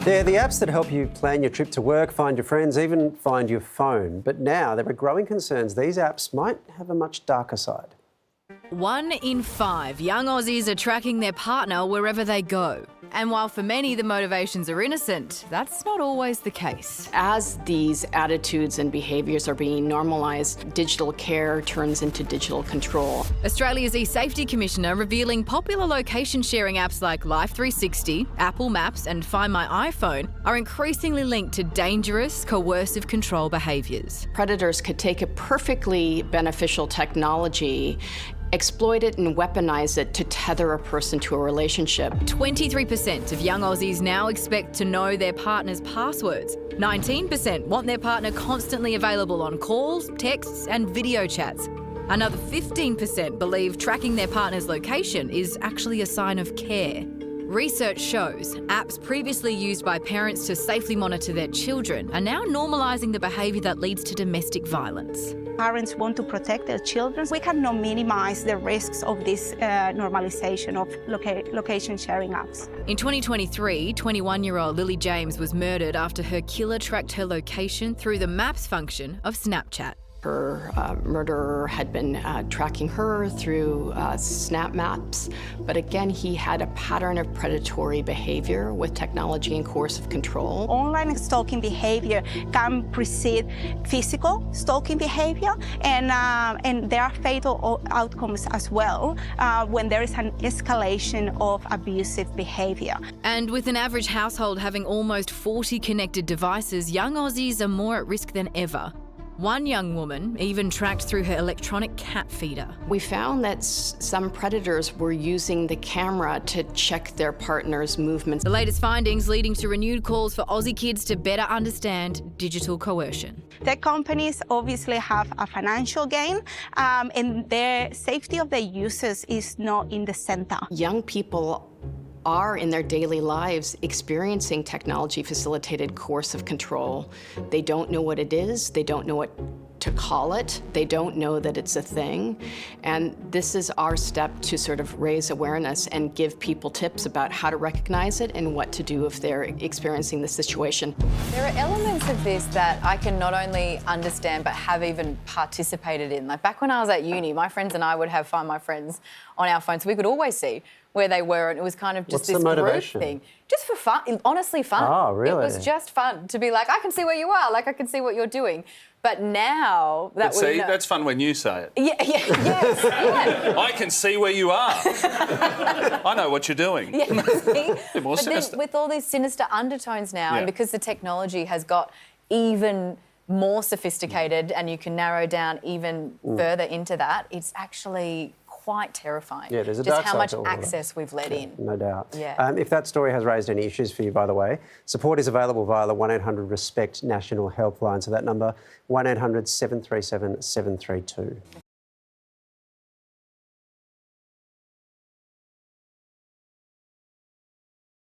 They're the apps that help you plan your trip to work, find your friends, even find your phone. But now there are growing concerns these apps might have a much darker side. 1 in 5 young Aussies are tracking their partner wherever they go. And while for many the motivations are innocent, that's not always the case. As these attitudes and behaviours are being normalised, digital care turns into digital control. Australia's e-Safety Commissioner revealing popular location sharing apps like Life 360, Apple Maps and Find My iPhone are increasingly linked to dangerous, coercive control behaviours. Predators could take a perfectly beneficial technology, exploit it and weaponize it to tether a person to a relationship. 23% of young Aussies now expect to know their partner's passwords. 19% want their partner constantly available on calls, texts and video chats. Another 15% believe tracking their partner's location is actually a sign of care. Research shows apps previously used by parents to safely monitor their children are now normalising the behaviour that leads to domestic violence. Parents want to protect their children. We cannot minimise the risks of this normalisation of location sharing apps. In 2023, 21-year-old Lily James was murdered after her killer tracked her location through the Maps function of Snapchat. Her murderer had been tracking her through Snap Maps, but again, he had a pattern of predatory behaviour with technology and coercive control. Online stalking behaviour can precede physical stalking behaviour, and there are fatal outcomes as well when there is an escalation of abusive behaviour. And with an average household having almost 40 connected devices, young Aussies are more at risk than ever. One young woman even tracked through her electronic cat feeder. We found that some predators were using the camera to check their partner's movements. The latest findings leading to renewed calls for Aussie kids to better understand digital coercion. Tech companies obviously have a financial gain, and their safety of their users is not in the centre. Young people are in their daily lives experiencing technology-facilitated coercive control. They don't know what it is, they don't know what to call it, they don't know that it's a thing. And this is our step to sort of raise awareness and give people tips about how to recognize it and what to do if they're experiencing the situation. There are elements of this that I can not only understand but have even participated in. Like back when I was at uni, my friends and I would have Find My Friends on our phones, so we could always see where they were, and it was kind of just this group thing. Just for fun, honestly fun. Oh, really? It was just fun to be like, I can see where you are, like I can see what you're doing. But now that see, that's fun when you say it. Yes, yeah. I can see where you are. I know what you're doing. Yeah, see? More but sinister. then with all these sinister undertones now, Yeah. and because the technology has got even more sophisticated and you can narrow down even further into that, it's actually quite terrifying. Yeah, there's a just dark how side much to all of access we've let in. No doubt. Yeah. If that story has raised any issues for you, by the way, support is available via the 1-800-RESPECT national helpline. So that number, 1-800-737-732.